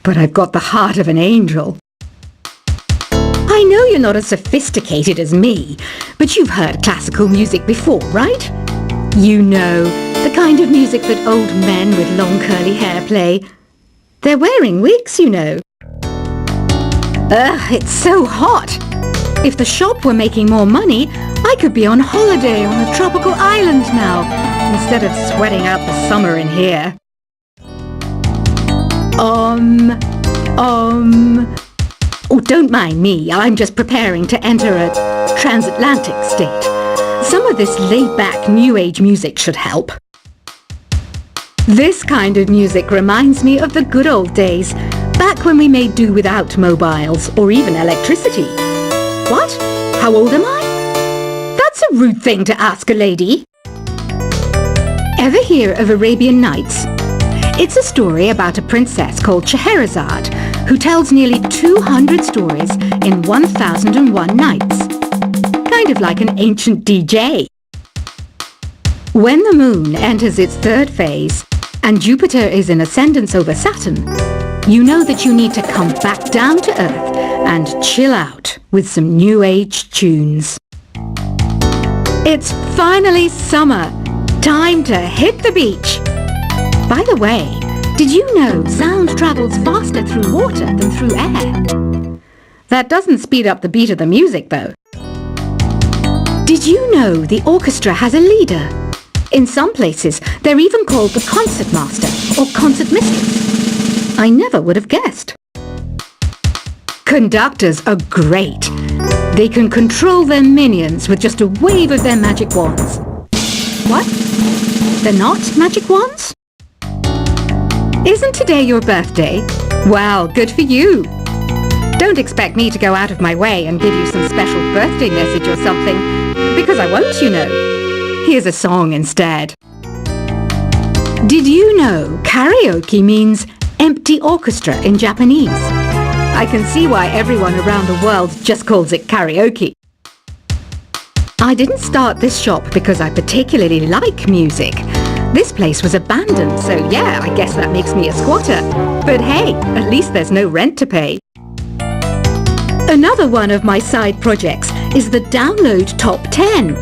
but I've got the heart of an angel. I know you're not as sophisticated as me, but you've heard classical music before, right? You know, the kind of music that old men with long curly hair play. They're wearing wigs, you know. Ugh, it's so hot. If the shop were making more money, I could be on holiday on a tropical island now, instead of sweating out the summer in here. Oh, don't mind me. I'm just preparing to enter a transatlantic state. Some of this laid-back New Age music should help. This kind of music reminds me of the good old days, back when we made do without mobiles or even electricity. What? How old am I? That's a rude thing to ask a lady. Ever hear of Arabian Nights? It's a story about a princess called Scheherazade, who tells nearly 200 stories in 1001 nights. Kind of like an ancient DJ. When the moon enters its third phase, and Jupiter is in ascendance over Saturn, you know that you need to come back down to Earth and chill out with some New Age tunes. It's finally summer. Time to hit the beach. By the way, did you know sound travels faster through water than through air? That doesn't speed up the beat of the music, though. Did you know the orchestra has a leader? In some places, they're even called the concert master or concert mistress. I never would have guessed. Conductors are great. They can control their minions with just a wave of their magic wands. What? They're not magic wands? Isn't today your birthday? Well, good for you. Don't expect me to go out of my way and give you some special birthday message or something, because I won't, you know. Here's a song instead. Did you know karaoke means empty orchestra in Japanese? I can see why everyone around the world just calls it karaoke. I didn't start this shop because I particularly like music. This place was abandoned, so yeah, I guess that makes me a squatter. But hey, at least there's no rent to pay. Another one of my side projects is the Download Top 10.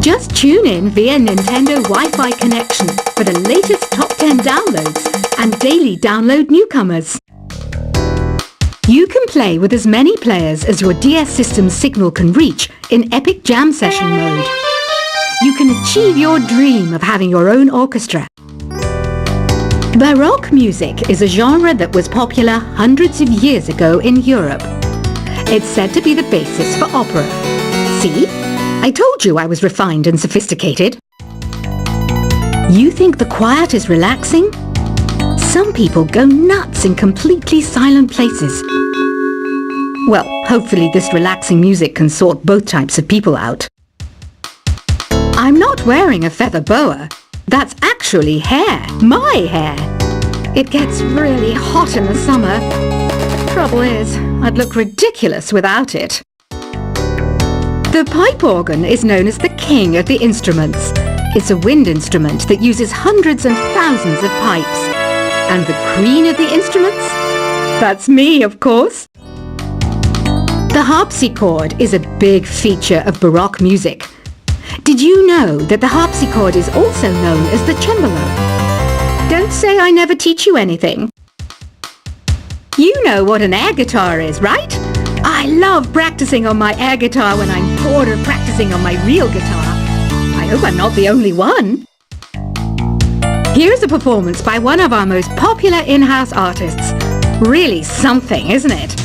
Just tune in via Nintendo Wi-Fi connection for the latest top 10 downloads and daily download newcomers. You can play with as many players as your DS system's signal can reach in Epic Jam Session mode. You can achieve your dream of having your own orchestra. Baroque music is a genre that was popular hundreds of years ago in Europe. It's said to be the basis for opera. See? I told you I was refined and sophisticated. You think the quiet is relaxing? Some people go nuts in completely silent places. Well, hopefully this relaxing music can sort both types of people out. I'm not wearing a feather boa. That's actually hair. My hair. It gets really hot in the summer. Trouble is, I'd look ridiculous without it. The pipe organ is known as the king of the instruments. It's a wind instrument that uses hundreds and thousands of pipes. And the queen of the instruments? That's me, of course. The harpsichord is a big feature of Baroque music. Did you know that the harpsichord is also known as the cembalo? Don't say I never teach you anything. You know what an air guitar is, right? I love practicing on my air guitar when I'm bored of practicing on my real guitar. I hope I'm not the only one. Here's a performance by one of our most popular in-house artists. Really something, isn't it?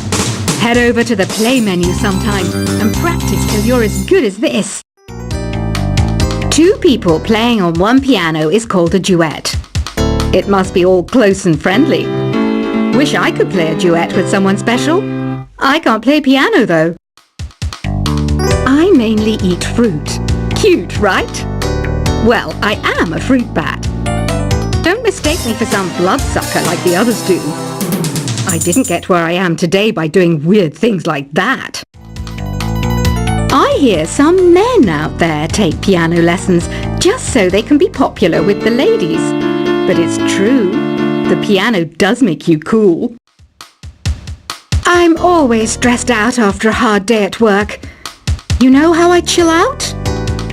Head over to the play menu sometime and practice till you're as good as this. Two people playing on one piano is called a duet. It must be all close and friendly. Wish I could play a duet with someone special. I can't play piano though. I mainly eat fruit. Cute, right? Well, I am a fruit bat. Don't mistake me for some bloodsucker like the others do. I didn't get where I am today by doing weird things like that. I hear some men out there take piano lessons just so they can be popular with the ladies. But it's true. The piano does make you cool. I'm always stressed out after a hard day at work. You know how I chill out?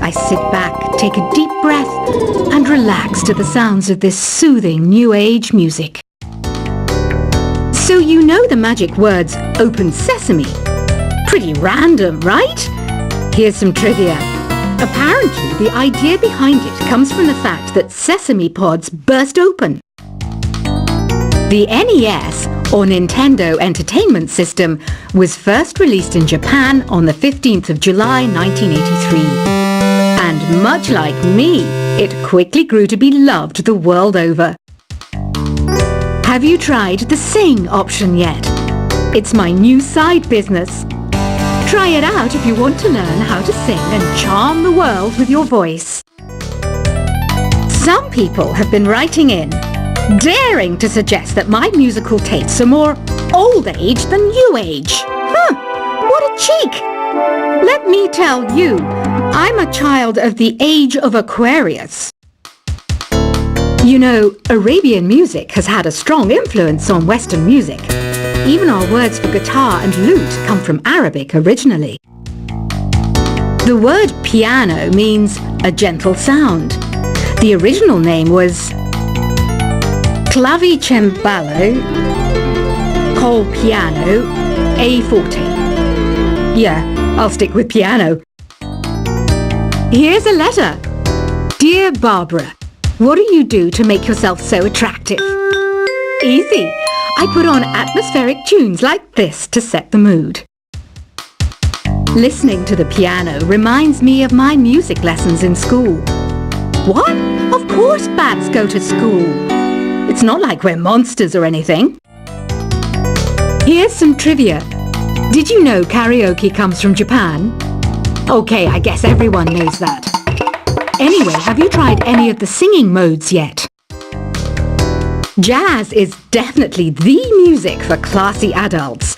I sit back, take a deep breath, and relax to the sounds of this soothing new age music. So you know the magic words "Open Sesame"? Pretty random, right? Here's some trivia. Apparently, the idea behind it comes from the fact that sesame pods burst open. The NES, or Nintendo Entertainment System, was first released in Japan on the 15th of July 1983. And much like me, it quickly grew to be loved the world over. Have you tried the Sing option yet? It's my new side business. Try it out if you want to learn how to sing and charm the world with your voice. Some people have been writing in, daring to suggest that my musical tastes are more old age than new age. What a cheek! Let me tell you, I'm a child of the age of Aquarius. You know, Arabian music has had a strong influence on Western music. Even our words for guitar and lute come from Arabic originally. The word piano means a gentle sound. The original name was clavicembalo col piano a forte. Yeah, I'll stick with piano. Here's a letter. Dear Barbara, what do you do to make yourself so attractive? Easy. I put on atmospheric tunes like this to set the mood. Listening to the piano reminds me of my music lessons in school. What? Of course bats go to school. It's not like we're monsters or anything. Here's some trivia. Did you know karaoke comes from Japan? Okay, I guess everyone knows that. Anyway, have you tried any of the singing modes yet? Jazz is definitely the music for classy adults.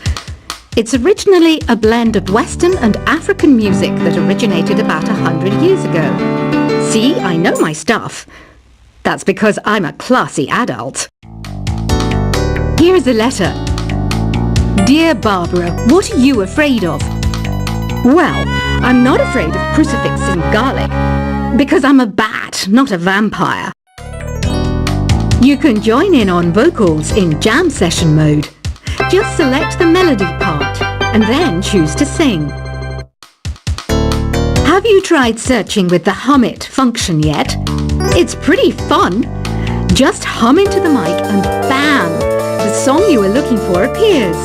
It's originally a blend of Western and African music that originated about 100 years ago. See, I know my stuff. That's because I'm a classy adult. Here's a letter. Dear Barbara, what are you afraid of? Well, I'm not afraid of crucifix and garlic, because I'm a bat, not a vampire. You can join in on vocals in jam session mode. Just select the melody part and then choose to sing. Have you tried searching with the Hum It function yet? It's pretty fun. Just hum into the mic and bam! The song you were looking for appears.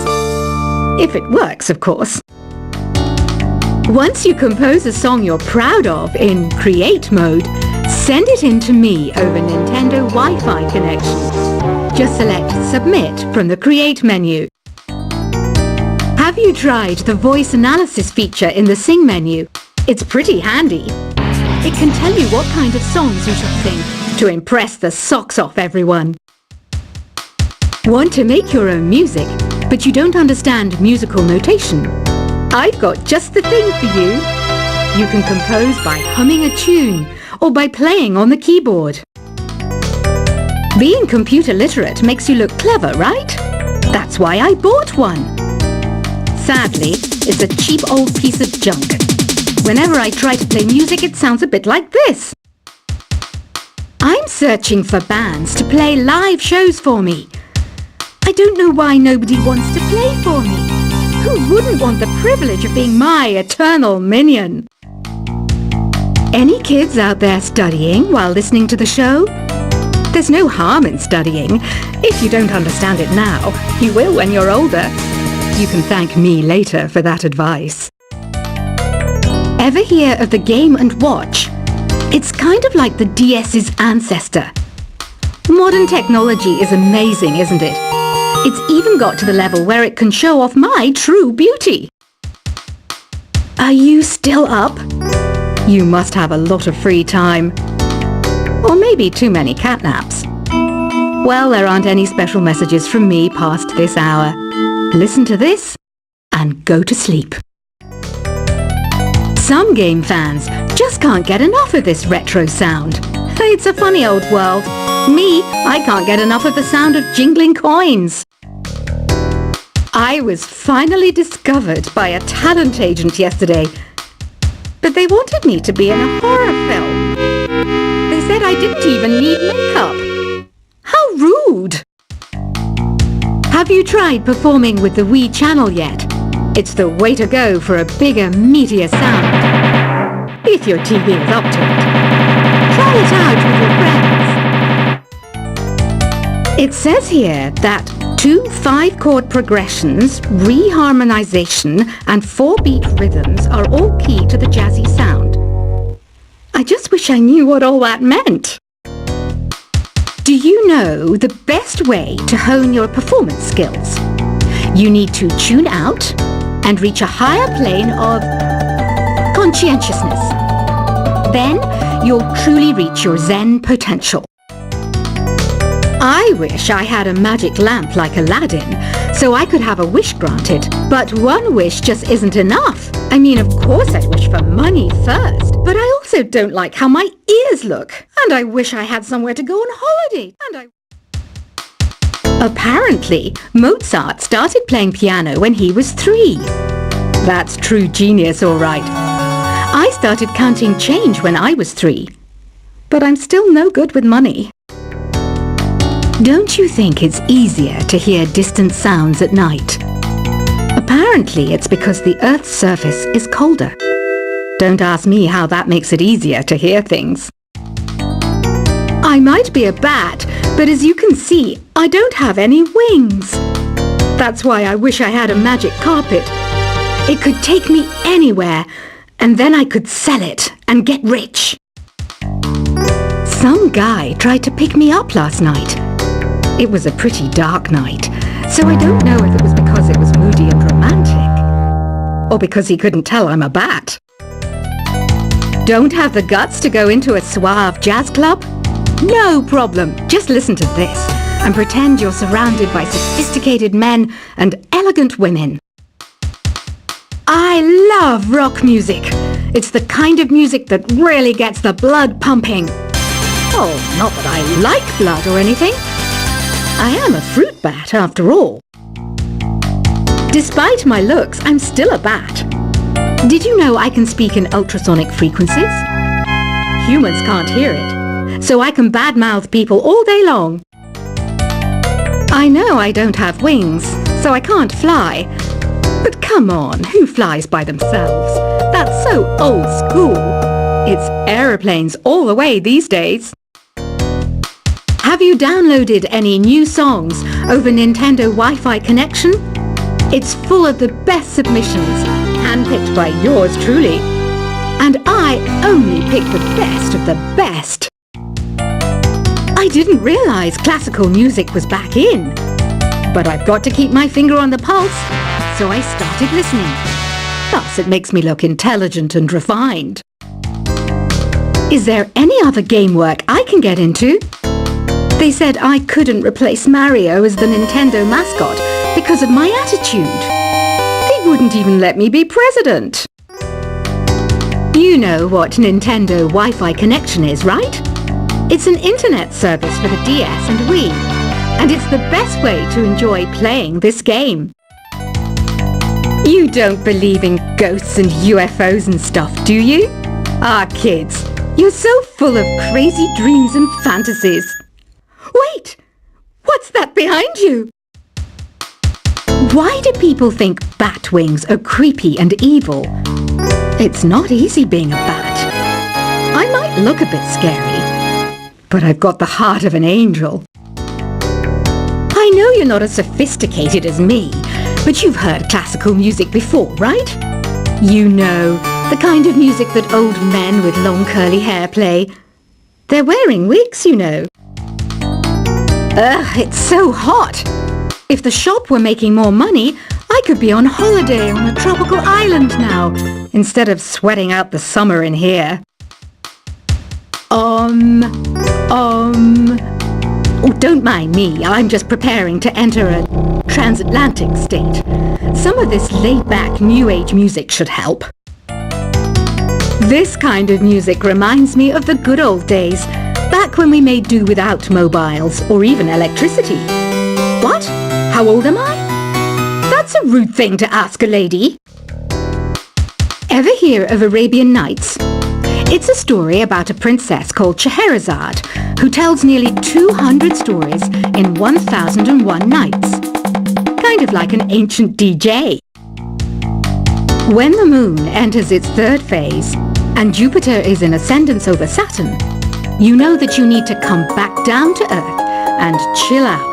If it works, of course. Once you compose a song you're proud of in Create mode, send it in to me over Nintendo Wi-Fi connection. Just select Submit from the Create menu. Have you tried the voice analysis feature in the Sing menu? It's pretty handy. It can tell you what kind of songs you should sing to impress the socks off everyone. Want to make your own music, but you don't understand musical notation? I've got just the thing for you. You can compose by humming a tune or by playing on the keyboard. Being computer literate makes you look clever, right? That's why I bought one. Sadly, it's a cheap old piece of junk. Whenever I try to play music, it sounds a bit like this. I'm searching for bands to play live shows for me. I don't know why nobody wants to play for me. Who wouldn't want the privilege of being my eternal minion? Any kids out there studying while listening to the show? There's no harm in studying. If you don't understand it now, you will when you're older. You can thank me later for that advice. Ever hear of the Game & Watch? It's kind of like the DS's ancestor. Modern technology is amazing, isn't it? It's even got to the level where it can show off my true beauty. Are you still up? You must have a lot of free time. Or maybe too many catnaps. Well, there aren't any special messages from me past this hour. Listen to this and go to sleep. Some game fans just can't get enough of this retro sound. It's a funny old world. Me, I can't get enough of the sound of jingling coins. I was finally discovered by a talent agent yesterday. But they wanted me to be in a horror film. They said I didn't even need makeup. How rude! Have you tried performing with the Wii channel yet? It's the way to go for a bigger, meatier sound. If your TV is up to it. Try it out with your friends. It says here that 2 5-chord progressions, reharmonization, and 4-beat rhythms are all key to the jazzy sound. I just wish I knew what all that meant. Do you know the best way to hone your performance skills? You need to tune out and reach a higher plane of conscientiousness. Then you'll truly reach your Zen potential. I wish I had a magic lamp like Aladdin, so I could have a wish granted. But one wish just isn't enough. I mean, of course I'd wish for money first, but I also don't like how my ears look. And I wish I had somewhere to go on holiday. Apparently, Mozart started playing piano when he was 3. That's true genius, all right. I started counting change when I was 3. But I'm still no good with money. Don't you think it's easier to hear distant sounds at night? Apparently, it's because the Earth's surface is colder. Don't ask me how that makes it easier to hear things. I might be a bat, but as you can see, I don't have any wings. That's why I wish I had a magic carpet. It could take me anywhere, and then I could sell it and get rich. Some guy tried to pick me up last night. It was a pretty dark night, so I don't know if it was because it was moody and romantic, or because he couldn't tell I'm a bat. Don't have the guts to go into a suave jazz club? No problem. Just listen to this and pretend you're surrounded by sophisticated men and elegant women. I love rock music. It's the kind of music that really gets the blood pumping. Oh, not that I like blood or anything. I am a fruit bat after all. Despite my looks, I'm still a bat. Did you know I can speak in ultrasonic frequencies? Humans can't hear it, so I can badmouth people all day long. I know I don't have wings, so I can't fly. But come on, who flies by themselves? That's so old school. It's aeroplanes all the way these days. Have you downloaded any new songs over Nintendo Wi-Fi connection? It's full of the best submissions, handpicked by yours truly. And I only pick the best of the best. I didn't realize classical music was back in. But I've got to keep my finger on the pulse, so I started listening. Thus, it makes me look intelligent and refined. Is there any other game work I can get into? They said I couldn't replace Mario as the Nintendo mascot because of my attitude. They wouldn't even let me be president. You know what Nintendo Wi-Fi connection is, right? It's an internet service for the DS and Wii, and it's the best way to enjoy playing this game. You don't believe in ghosts and UFOs and stuff, do you? Ah, kids, you're so full of crazy dreams and fantasies. Wait! What's that behind you? Why do people think bat wings are creepy and evil? It's not easy being a bat. I might look a bit scary, but I've got the heart of an angel. I know you're not as sophisticated as me, but you've heard classical music before, right? You know, the kind of music that old men with long curly hair play. They're wearing wigs, you know. Ugh, it's so hot. If the shop were making more money, I could be on holiday on a tropical island now, instead of sweating out the summer in here. Oh, don't mind me. I'm just preparing to enter a transatlantic state. Some of this laid-back New Age music should help. This kind of music reminds me of the good old days, back when we made do without mobiles or even electricity. What? How old am I? That's That's a rude thing to ask a lady. Ever hear of Arabian Nights? It's a story about a princess called Scheherazade who tells nearly 200 stories in 1001 nights. Kind of like an ancient DJ. When the moon enters its third phase and Jupiter is in ascendance over Saturn, you know that you need to come back down to Earth and chill out.